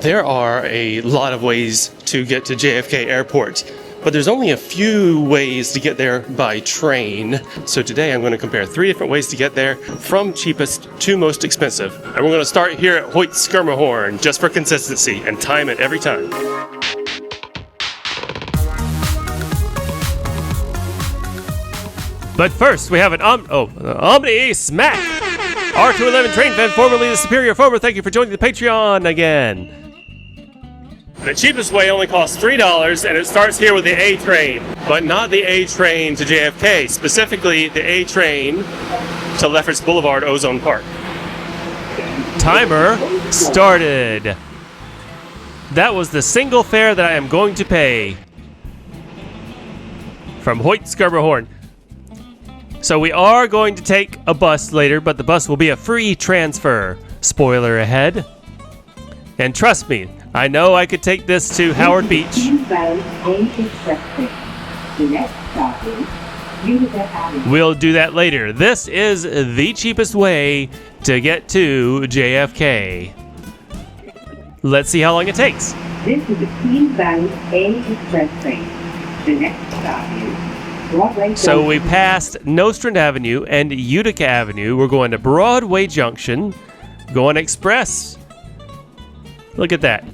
There are a lot of ways to get to JFK Airport, but there's only a few ways to get there by train. So today I'm going to compare 3 different ways to get there, from cheapest to most expensive. And we're going to start here at Hoyt Schermerhorn, just for consistency, and time it every time. But first, we have an Omni Smack! R211 train fan, formerly the Superior Former, thank you for joining the Patreon again. The cheapest way only costs $3, and it starts here with the A train, but not the A train to JFK, specifically the A train to Lefferts Boulevard, Ozone Park. Timer started. That was the single fare that I am going to pay from Hoyt Schermerhorn. So we are going to take a bus later, but the bus will be a free transfer. Spoiler ahead. And trust me, I know I could take this to Howard Beach. We'll do that later. This is the cheapest way to get to JFK. Let's see how long it takes. This is the Kew Gardens A Express train. The next stop is Broadway. So we passed Nostrand Avenue and Utica Avenue. We're going to Broadway Junction, going express. Look at that.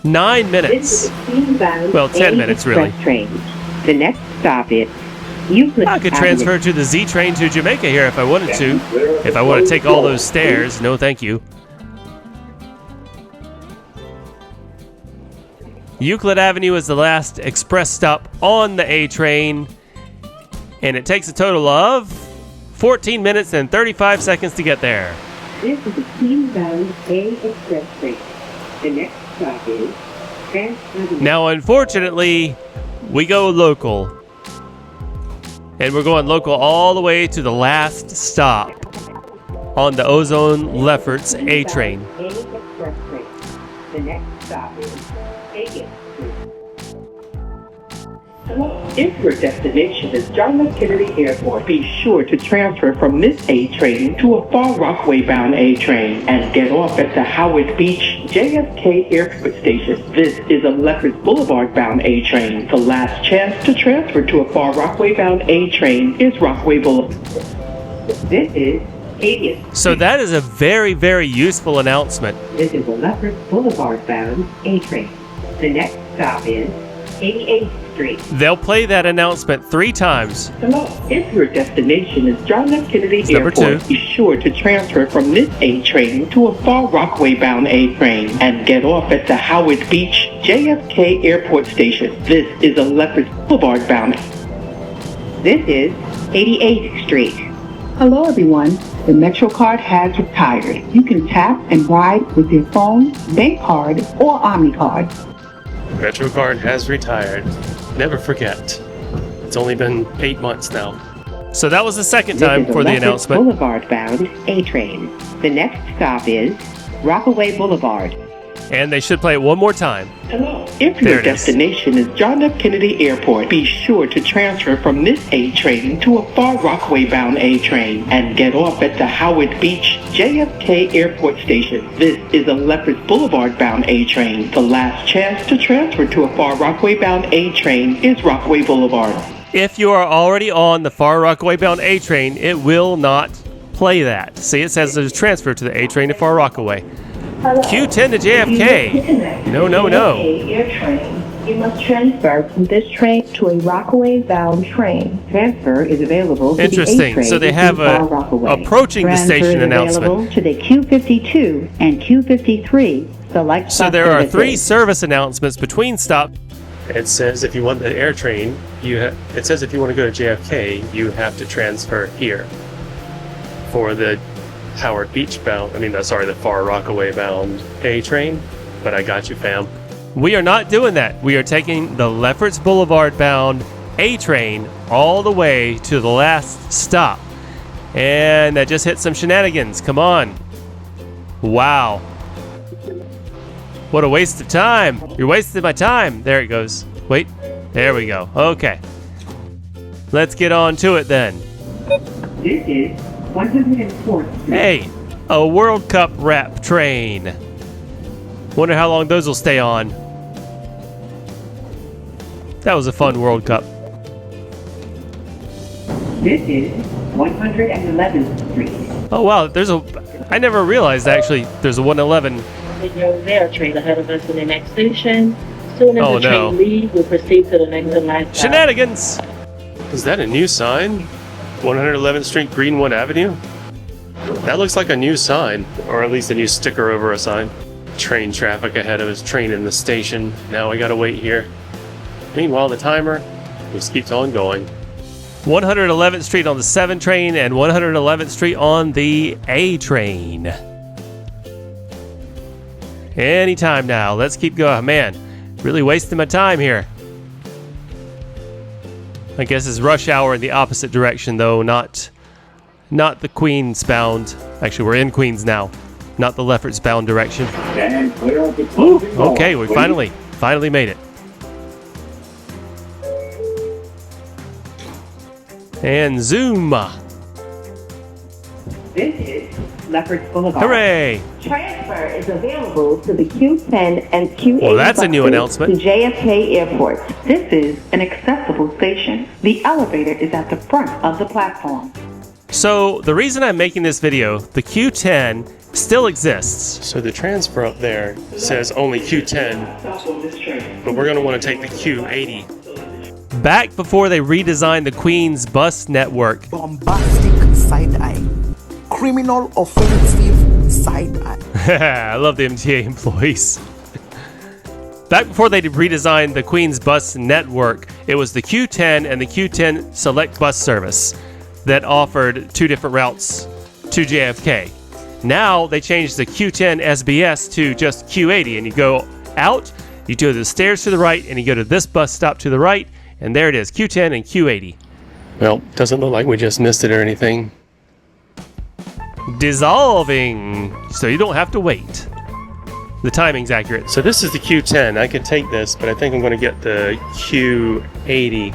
9 minutes. Well, 10 minutes, really. Train. The next stop is Euclid I could Avenue. transfer to the Z train to Jamaica here if I wanted to. If I want to take all those stairs. No, thank you. Euclid Avenue is the last express stop on the A train. And it takes a total of 14 minutes and 35 seconds to get there. This is the Kew Gardens A Express train. The next stop is Penn. Now, unfortunately, we go local. And we're going local all the way to the last stop on the Ozone Lefferts A train. A Express train. The next stop is Street. If your destination is John F. Kennedy Airport, be sure to transfer from this A train to a Far Rockaway bound A train and get off at the Howard Beach JFK Airport station. This is a Lefferts Boulevard bound A train. The last chance to transfer to a Far Rockaway bound A train is Rockaway Boulevard. This is 80th. So that is a very, very useful announcement. This is a Lefferts Boulevard bound A train. The next stop is 88th Street. They'll play that announcement 3 times. Hello. If your destination is John F. Kennedy Number Airport, 2. be sure to transfer from this A train to a Far Rockaway bound A train and get off at the Howard Beach JFK Airport station. This is a Lefferts Boulevard bound. This is 88th Street. Hello everyone. The MetroCard has retired. You can tap and ride with your phone, bank card, or OmniCard. MetroCard has retired. Never forget. It's only been 8 months now. So that was the second time for the announcement. Boulevard bound A train. The next stop is Rockaway Boulevard. And they should play it one more time. Hello. If your destination is John F. Kennedy Airport, be sure to transfer from this A train to a Far Rockaway bound A train and get off at the Howard Beach JFK Airport station. This is a Lefferts Boulevard bound A train. The last chance to transfer to a Far Rockaway bound A train is Rockaway Boulevard. If you are already on the Far Rockaway bound A train, it will not play that. See, it says there's a transfer to the A train to Far Rockaway. Q10 to JFK. No, no, no. Air Train. You must transfer from this train to a Rockaway-bound train. Transfer is available to Interesting. the A train So they have a approaching the station announcement. To the Q52 and Q53 select. So there are 3 service announcements between stops. It says if you want the air train, it says if you want to go to JFK, you have to transfer here. For the Howard Beach bound, the Far Rockaway bound A train, but I got you, fam. We are not doing that. We are taking the Lefferts Boulevard bound A train all the way to the last stop. And that just hit some shenanigans. Come on. Wow. What a waste of time. You're wasting my time. There it goes. Wait. There we go. Okay. Let's get on to it then. This is 104th Street. Hey, a World Cup wrap train. Wonder how long those will stay on. That was a fun World Cup. This is 111th Street. Oh wow, I never realized actually there's a 111. JFK Air Train ahead of us in the next station. Soon as the no. train leaves, we'll proceed to the next and last stop. Shenanigans! Is that a new sign? 111th Street, Greenwood Avenue? That looks like a new sign, or at least a new sticker over a sign. Train traffic ahead of us, train in the station. Now we gotta wait here. Meanwhile, the timer just keeps on going. 111th Street on the 7 train and 111th Street on the A train. Anytime now. Let's keep going. Man, really wasting my time here. I guess it's rush hour in the opposite direction, though, not the Queens bound. Actually, we're in Queens now, not the Lefferts bound direction. Ooh, okay, we finally made it. And zoom. This is Lefferts Boulevard. Hooray! Transfer is available to the Q10 and Q8 Well, that's a new buses announcement. to JFK Airport. This is an accessible station. The elevator is at the front of the platform. So the reason I'm making this video, the Q10 still exists. So the transfer up there says only Q10, but we're going to want to take the Q80. Back before they redesigned the Queens bus network, Bombastic side eye. Criminal offensive side eye. I love the MTA employees. Back before they redesigned the Queens bus network, it was the Q10 and the Q10 Select bus service that offered 2 different routes to JFK. Now they changed the Q10 SBS to just Q80, and you go out, you do the stairs to the right, and you go to this bus stop to the right, and there it is, Q10 and Q80. Well, doesn't look like we just missed it or anything. Dissolving, so you don't have to wait. The timing's accurate. So this is the Q10. I could take this, but I think I'm going to get the Q80.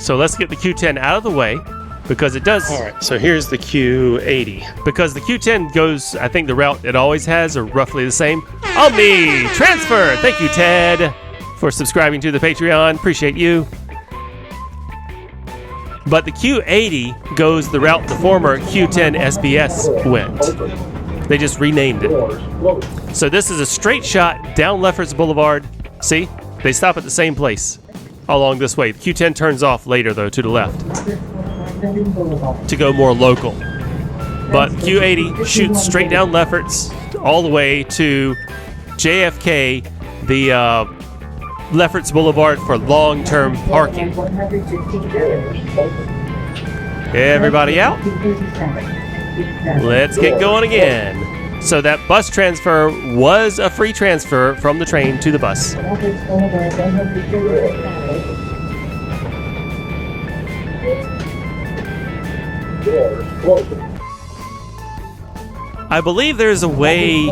So let's get the Q10 out of the way, because it does. All right, so here's the Q80. Because the Q10 goes, I think the route it always has are roughly the same. Omni transfer! Thank you, Ted, for subscribing to the Patreon. Appreciate you. But the Q80 goes the route the former Q10 SBS went. They just renamed it. So this is a straight shot down Lefferts Boulevard. See? They stop at the same place along this way. The Q10 turns off later, though, to the left to go more local. But Q80 shoots straight down Lefferts all the way to JFK, the Lefferts Boulevard for long-term parking. Everybody out? Let's get going again. So that bus transfer was a free transfer from the train to the bus. I believe there's a way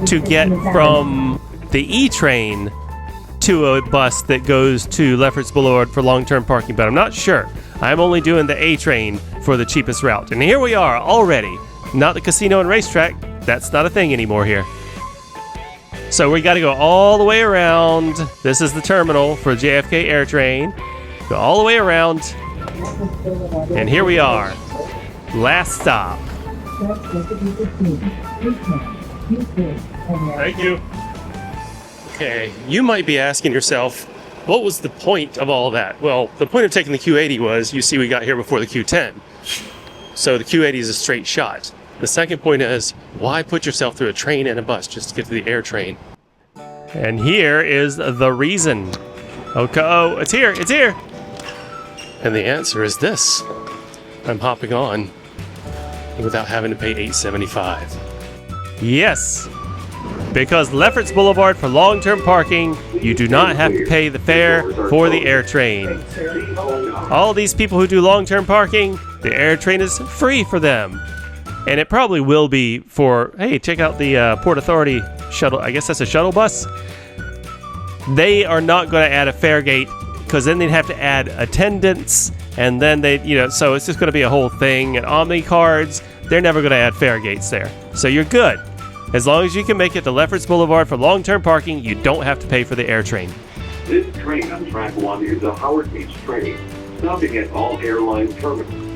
to get from the E train to a bus that goes to Lefferts Boulevard for long-term parking, but I'm not sure. I'm only doing the A train for the cheapest route. And here we are already. Not the casino and racetrack. That's not a thing anymore here. So we got to go all the way around. This is the terminal for JFK Air Train. Go all the way around. And here we are. Last stop. Thank you. Okay, you might be asking yourself, what was the point of all that? Well, the point of taking the Q80 was, you see we got here before the Q10. So the Q80 is a straight shot. The second point is, why put yourself through a train and a bus just to get to the air train? And here is the reason. Okay, oh, it's here, it's here. And the answer is this. I'm hopping on without having to pay $8.75. Yes. Because Lefferts Boulevard for long-term parking, you do not have to pay the fare for the air train. All these people who do long-term parking, the air train is free for them. And it probably will be for, hey, check out the Port Authority shuttle. I guess that's a shuttle bus. They are not going to add a fare gate, because then they'd have to add attendants, and then they, so it's just going to be a whole thing. And Omni cards, they're never going to add fare gates there. So you're good. As long as you can make it to Lefferts Boulevard for long-term parking, you don't have to pay for the air train. This train on track 1 is a Howard Beach train, stopping at all airline terminals.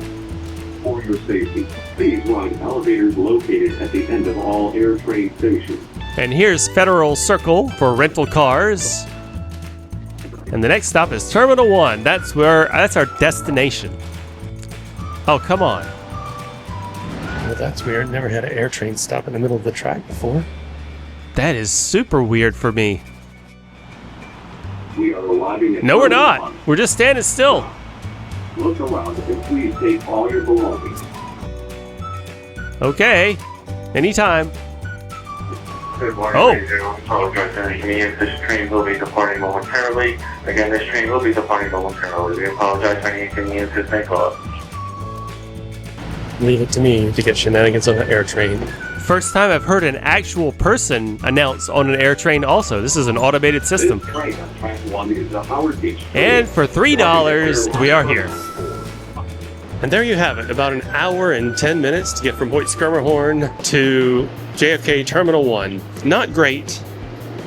For your safety, please ride elevators located at the end of all air train stations. And here's Federal Circle for rental cars. And the next stop is Terminal 1. That's our destination. Oh, come on. Well, that's weird. Never had an air train stop in the middle of the track before. That is super weird for me. We are arriving at No, we're Terminal not. 1. We're just standing still. Look around and please take all your belongings. Okay. Anytime. Good morning, Oh. ladies and gentlemen. Apologize for the inconvenience. This train will be departing momentarily. Again, this train will be departing momentarily. We apologize for any inconvenience this may cause. Leave it to me to get shenanigans on an air train. First time I've heard an actual person announce on an air train also. This is an automated system. This train on track 1 is a Howard Beach train. And for $3, we are here. And there you have it, about an hour and 10 minutes to get from Hoyt Schermerhorn to JFK Terminal 1. Not great,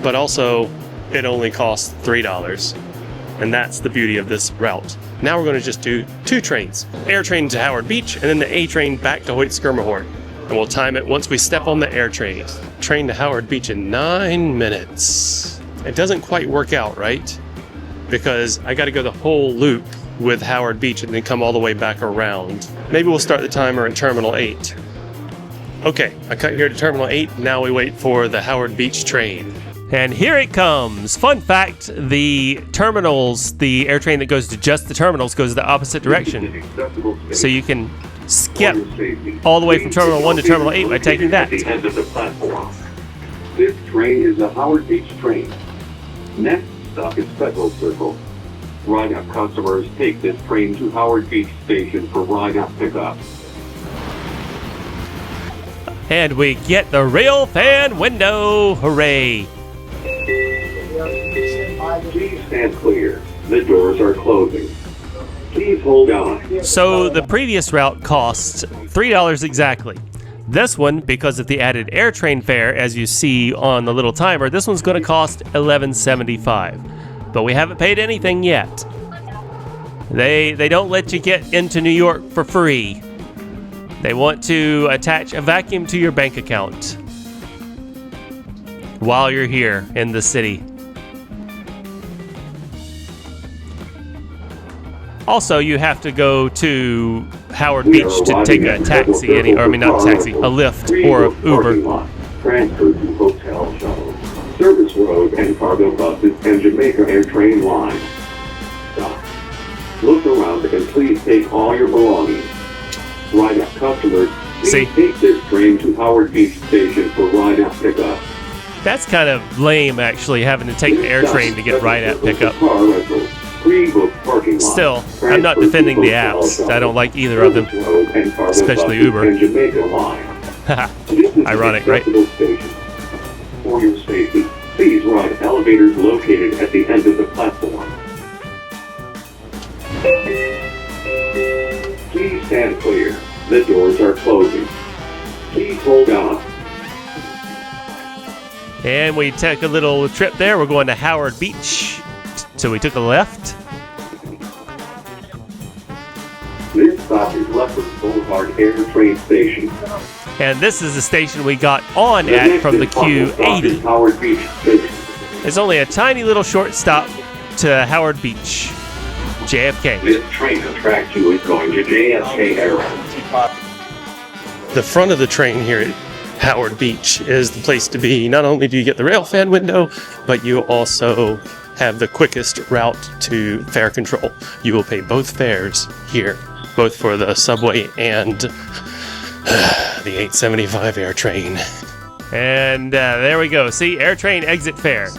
but also it only costs $3. And that's the beauty of this route. Now we're going to just do 2 trains. Air train to Howard Beach, and then the A train back to Hoyt Schermerhorn. And we'll time it once we step on the air train. Train to Howard Beach in 9 minutes. It doesn't quite work out, right? Because I got to go the whole loop with Howard Beach and then come all the way back around. Maybe we'll start the timer at Terminal 8. Okay, I cut here to Terminal 8. Now we wait for the Howard Beach train. And here it comes. Fun fact, the terminals, the air train that goes to just the terminals goes the opposite direction. So you can skip all the way from Terminal 1 to Terminal 8 by taking that. At the end of the platform. This train is a Howard Beach train. Next stop is Federal Circle. Ride-up customers take this train to Howard Beach Station for ride-up pickup. And we get the rail fan window. Hooray. Please stand clear. The doors are closing. Please hold on. So the previous route cost $3 exactly. This one, because of the added air train fare, as you see on the little timer, this one's going to cost $11.75. But we haven't paid anything yet. They don't let you get into New York for free. They want to attach a vacuum to your bank account while you're here in the city. Also, you have to go to Howard Beach to take a taxi, a Lyft or an Uber. Transfer to hotel shuttle, service road and cargo buses and Jamaica Air Train line. Stop. Look around and please take all your belongings. Ride-up customers, please take this train to Howard Beach Station for ride-up pickup. That's kind of lame, actually, having to take the air train to get ride-up pickup. Still, I'm not defending the apps. I don't like either of them, especially Uber. Ironic, right? For your safety, please ride elevators located at the end of the platform. Please stand clear. The doors are closing. Please hold on. And we took a little trip there. We're going to Howard Beach. So we took a left. This stop is Lefferts Boulevard Air Train Station. And this is the station we got on at from the Q80. Howard Beach Station. It's only a tiny little short stop to Howard Beach, JFK. This train on track 2 is going to JFK Air Train. The front of the train here at Howard Beach is the place to be. Not only do you get the rail fan window, but you also have the quickest route to fare control. You will pay both fares here, both for the subway and the 875 air train. And there we go. See, air train exit fare.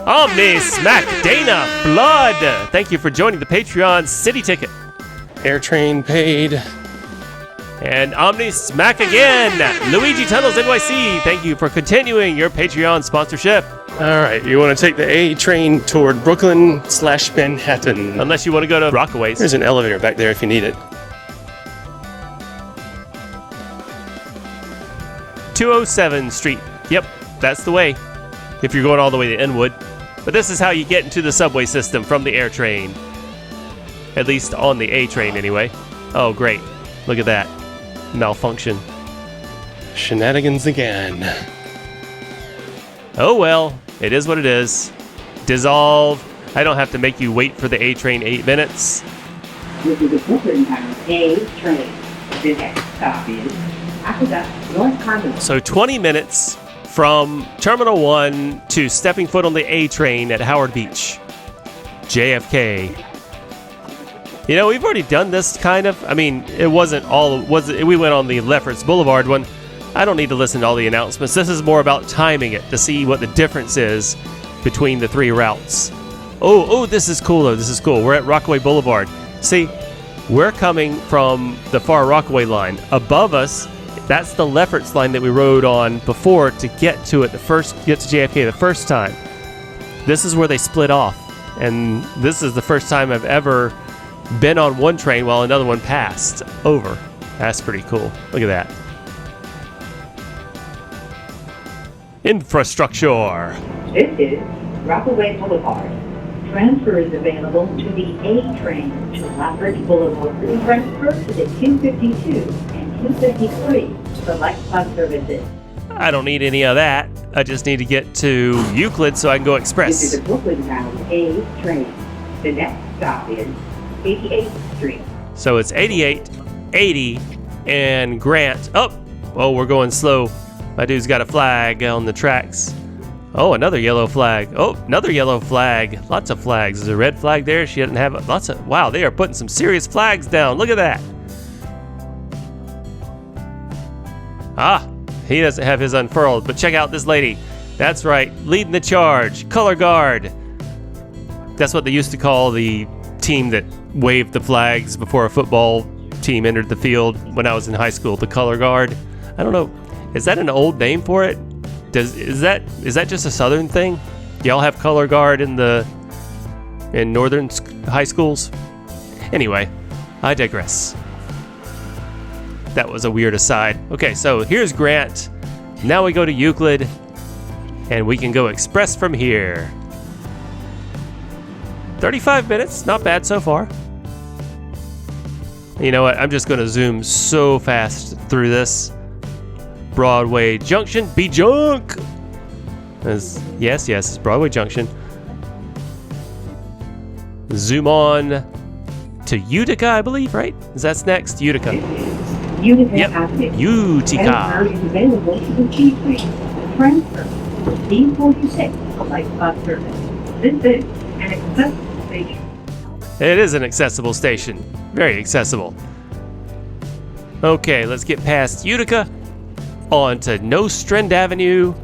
Omni Smack Dana Blood. Thank you for joining the Patreon City Ticket. Air train paid. And Omni Smack again. Luigi Tunnels NYC. Thank you for continuing your Patreon sponsorship. All right, you want to take the A train toward Brooklyn/Manhattan. Unless you want to go to Rockaways. There's an elevator back there if you need it. 207 Street. Yep, that's the way. If you're going all the way to Inwood. But this is how you get into the subway system from the air train. At least on the A train, anyway. Oh, great. Look at that. Malfunction. Shenanigans again. Oh well, it is what it is. Dissolve. I don't have to make you wait for the A train 8 minutes. This is a Brooklyn Town A train. The next stop is Aqueduct, North Conway. So 20 minutes from Terminal 1 to stepping foot on the A train at Howard Beach JFK. You know, we've already done this kind of. I mean, it wasn't all. We went on the Lefferts Boulevard one. I don't need to listen to all the announcements. This is more about timing it to see what the difference is between the 3 routes. Oh, this is cool though. This is cool. We're at Rockaway Boulevard. See, we're coming from the far Rockaway line. Above us, that's the Lefferts line that we rode on before to get to it get to JFK the first time. This is where they split off, and this is the first time I've ever been on one train while another one passed over. That's pretty cool. Look at that. Infrastructure. This is Rockaway Boulevard. Transfer is available to the A train to Lefferts Boulevard. Transfer to the 252 and 253 select bus services. I don't need any of that. I just need to get to Euclid so I can go express. This is a Brooklyn bound A train. The next stop is 88th Street. So it's 88, 80, and Grant. Oh, we're going slow. My dude's got a flag on the tracks. Oh, another yellow flag. Oh, another yellow flag. Lots of flags. There's a red flag there. She doesn't have lots of. Wow, they are putting some serious flags down. Look at that. Ah, he doesn't have his unfurled, but check out this lady. That's right, leading the charge. Color guard. That's what they used to call the team that waved the flags before a football team entered the field when I was in high school. The color guard. I don't know. Is that an old name for it? Is that just a Southern thing? Y'all have color guard in northern high schools? Anyway, I digress. That was a weird aside. Okay, so here's Grant. Now we go to Euclid, and we can go express from here. 35 minutes, not bad so far. You know what? I'm just going to zoom so fast through this. Broadway Junction, B-Junk! Yes, it's Broadway Junction. Zoom on to Utica, I believe, right? That's next, Utica. Utica. Yep, Utica. Is available to the G train. Transfer to D46 select bus service. This is an accessible station. It is an accessible station. Very accessible. Okay, let's get past Utica. On to Nostrand Avenue.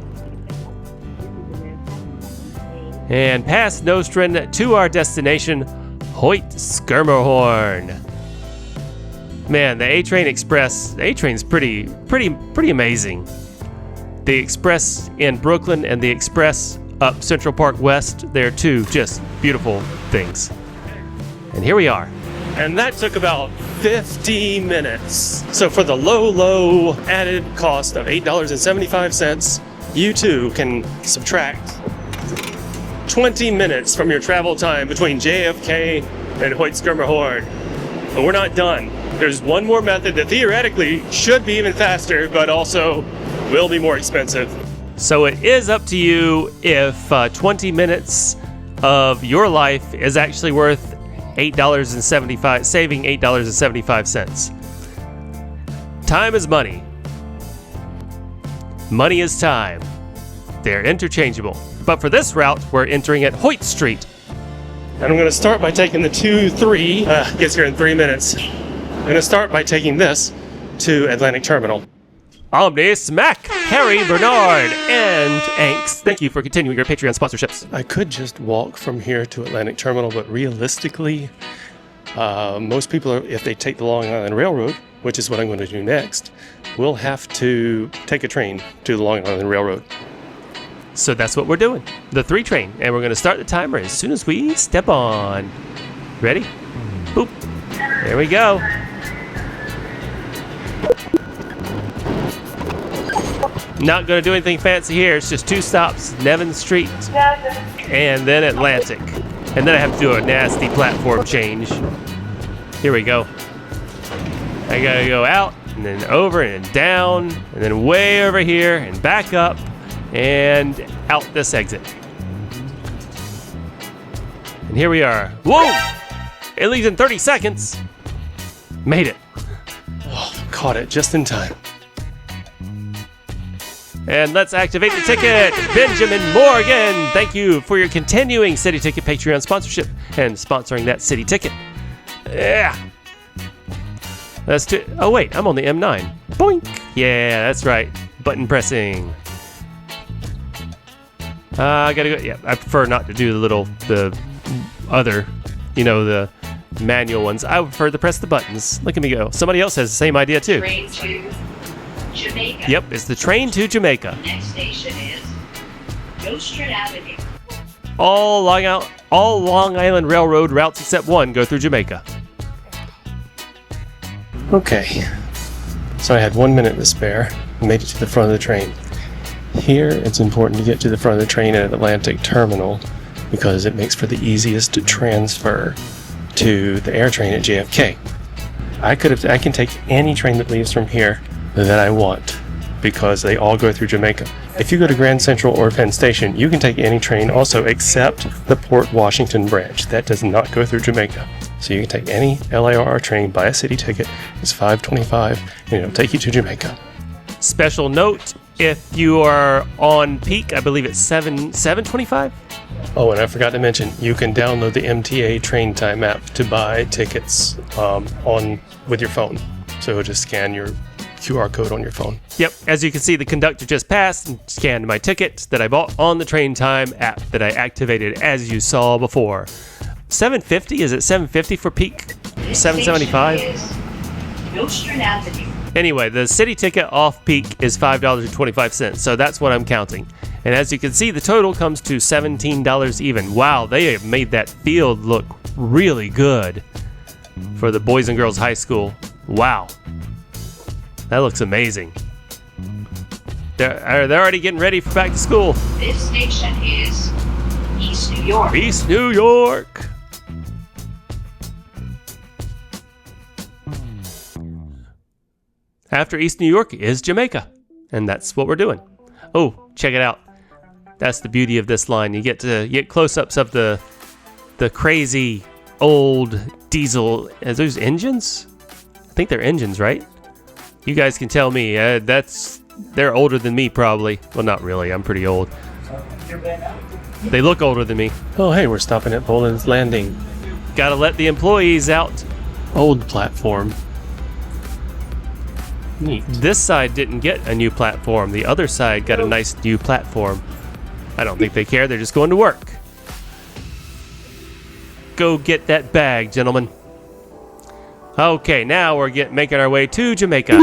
And past Nostrand to our destination, Hoyt Schermerhorn. Man, the A-Train Express, the A-Train's pretty amazing. The Express in Brooklyn and the Express up Central Park West, they're two just beautiful things. And here we are. And that took about 50 minutes. So for the low added cost of $8.75, you too can subtract 20 minutes from your travel time between JFK and Hoyt Schermerhorn. But we're not done. There's one more method that theoretically should be even faster, but also will be more expensive. So it is up to you if 20 minutes of your life is actually worth saving $8.75. Time is money. Money is time. They're interchangeable. But for this route, we're entering at Hoyt Street. And I'm going to start by taking the 2-3. Gets here in 3 minutes. I'm going to start by taking this to Atlantic Terminal. Omni Smack, Harry, Bernard, and Anks. Thank you for continuing your Patreon sponsorships. I could just walk from here to Atlantic Terminal, but realistically, most people, if they take the Long Island Railroad, which is what I'm going to do next, will have to take a train to the Long Island Railroad. So that's what we're doing, the 3 train, and we're going to start the timer as soon as we step on. Ready? Boop. There we go. Not going to do anything fancy here. It's just 2 stops, Nevin Street and then Atlantic. And then I have to do a nasty platform change. Here we go. I gotta go out and then over and down and then way over here and back up and out this exit. And here we are. Whoa! It leaves in 30 seconds. Made it. Oh, caught it just in time. And let's activate the ticket. Benjamin Morgan, thank you for your continuing City Ticket Patreon sponsorship and sponsoring that City Ticket. Yeah. That's two. Oh wait, I'm on the M9. Boink. Yeah, that's right. Button pressing. I gotta go. Yeah, I prefer not to do the other, the manual ones. I would prefer to press the buttons. Look at me go. Somebody else has the same idea too. Train to Jamaica. Yep, it's the train to Jamaica. Next station is Nostrand Avenue. All Long Island Railroad routes except one go through Jamaica. Okay, so I had 1 minute to spare. Made it to the front of the train. Here, it's important to get to the front of the train at Atlantic Terminal because it makes for the easiest transfer to the air train at JFK. I can take any train that leaves from here that I want because they all go through Jamaica. If you go to Grand Central or Penn Station, you can take any train also except the Port Washington branch. That does not go through Jamaica. So you can take any LIRR train, buy a city ticket, it's $5.25, and it'll take you to Jamaica. Special note, if you are on peak, I believe it's $7.25. Oh, and I forgot to mention, you can download the MTA Train Time app to buy tickets with your phone. So it'll just scan your QR code on your phone. Yep, as you can see, the conductor just passed and scanned my ticket that I bought on the Train Time app that I activated as you saw before. $7.50? Is it $7.50 for peak? $7.75? Nostrand Avenue. Anyway, the city ticket off peak is $5.25, so that's what I'm counting. And as you can see, the total comes to $17 even. Wow, they have made that field look really good for the Boys and Girls High School. Wow. That looks amazing. They're already getting ready for back to school. This station is East New York. East New York. After East New York is Jamaica. And that's what we're doing. Oh, check it out. That's the beauty of this line. You get to get close-ups of the crazy old diesel. Are those engines? I think they're engines, right? You guys can tell me. They're older than me, probably. Well, not really. I'm pretty old. They look older than me. Oh, hey, we're stopping at Boland's Landing. Gotta let the employees out. Old platform. Neat. This side didn't get a new platform. The other side got a nice new platform. I don't think they care. They're just going to work. Go get that bag, gentlemen. Okay, now we're making our way to Jamaica.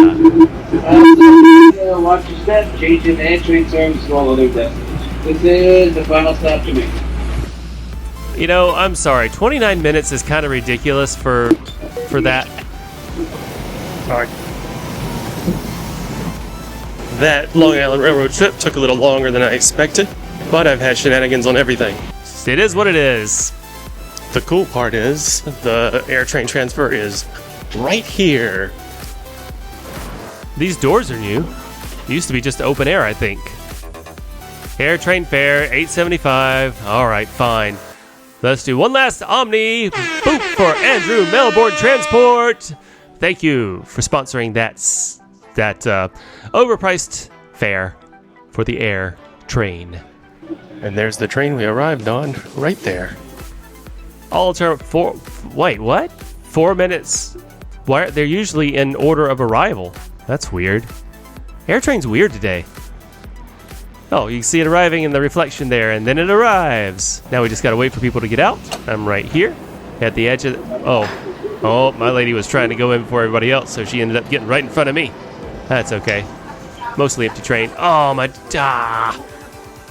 Watch your step, changing the entry service to all other destinations. This is the final stop, Jamaica. You know, I'm sorry. 29 minutes is kind of ridiculous for that. Sorry. That Long Island Railroad trip took a little longer than I expected, but I've had shenanigans on everything. It is what it is. The cool part is the air train transfer is right here. These doors are new. It used to be just open air, I think. Air train fare, $8.75. All right, fine. Let's do one last Omni boop for Andrew Melbourne Transport. Thank you for sponsoring that overpriced fare for the air train. And there's the train we arrived on, right there. Wait, what? 4 minutes. Why? They're usually in order of arrival. That's weird. Air train's weird today. Oh, you can see it arriving in the reflection there, and then it arrives. Now we just gotta wait for people to get out. I'm right here at the edge of Oh, my lady was trying to go in before everybody else, so she ended up getting right in front of me. That's okay. Mostly empty train. Oh, my...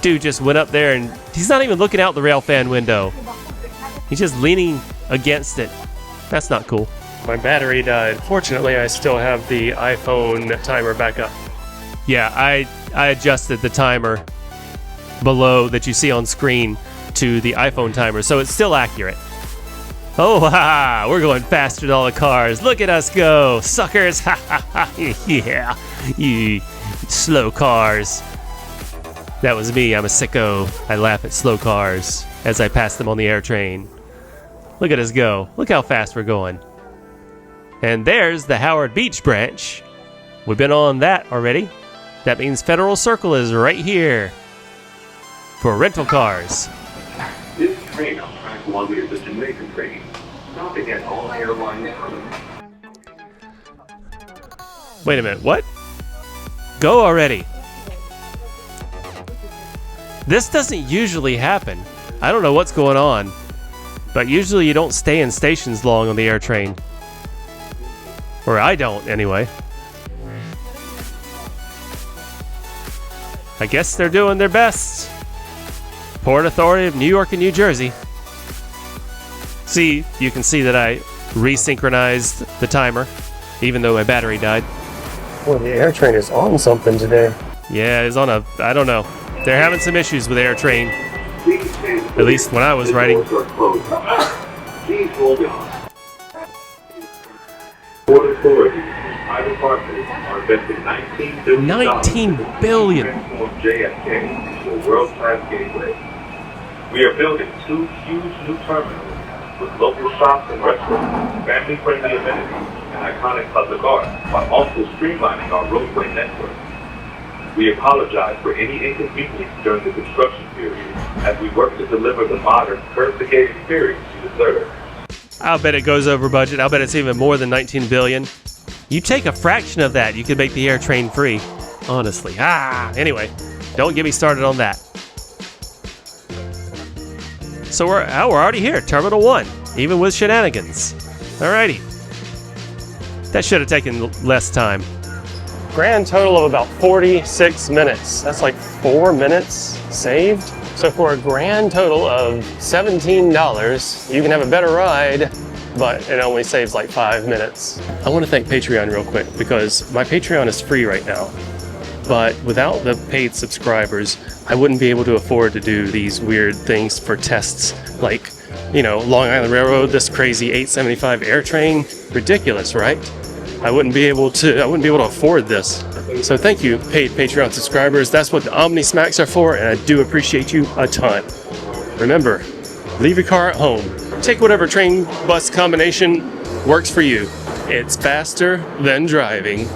Dude just went up there, and he's not even looking out the rail fan window. He's just leaning against it. That's not cool. My battery died. Fortunately, I still have the iPhone timer back up. Yeah, I adjusted the timer below that you see on screen to the iPhone timer, so it's still accurate. Oh, ha ha! We're going faster than all the cars. Look at us go, suckers! Ha ha ha! Yeah, you slow cars. That was me. I'm a sicko. I laugh at slow cars as I pass them on the air train. Look at us go. Look how fast we're going. And there's the Howard Beach branch. We've been on that already. That means Federal Circle is right here for rental cars. This train on track 1 is the Jamaica train, stopping at all airline terminals. Wait a minute, what? Go already. This doesn't usually happen. I don't know what's going on, but usually you don't stay in stations long on the air train. Or I don't, anyway. I guess they're doing their best. Port Authority of New York and New Jersey. See, you can see that I resynchronized the timer, even though my battery died. Well, the air train is on something today. Yeah, it's on a, I don't know. They're having some issues with Air Train. At least when I was riding. Please hold on. Port Authority and private partners are investing $19 billion $19 billion. to transform JFK into a world-class gateway. We are building 2 huge new terminals with local shops and restaurants, family-friendly amenities, and iconic public art, while also streamlining our roadway network. We apologize for any inconvenience during the construction period as we work to deliver the modern, curb-to-gate experience you deserve. I'll bet it goes over budget. I'll bet it's even more than $19 billion. You take a fraction of that, you could make the air train free. Honestly. Anyway, don't get me started on that. So we're already here, Terminal 1, even with shenanigans. Alrighty. That should have taken less time. Grand total of about 46 minutes. That's like 4 minutes saved. So for a grand total of $17, you can have a better ride, but it only saves like 5 minutes. I want to thank Patreon real quick because my Patreon is free right now. But without the paid subscribers, I wouldn't be able to afford to do these weird things for tests like, you know, Long Island Railroad, this crazy 875 air train. Ridiculous, right? I wouldn't be able to afford this. So thank you, paid Patreon subscribers. That's what the Omni Smacks are for, and I do appreciate you a ton. Remember, leave your car at home. Take whatever train bus combination works for you. It's faster than driving.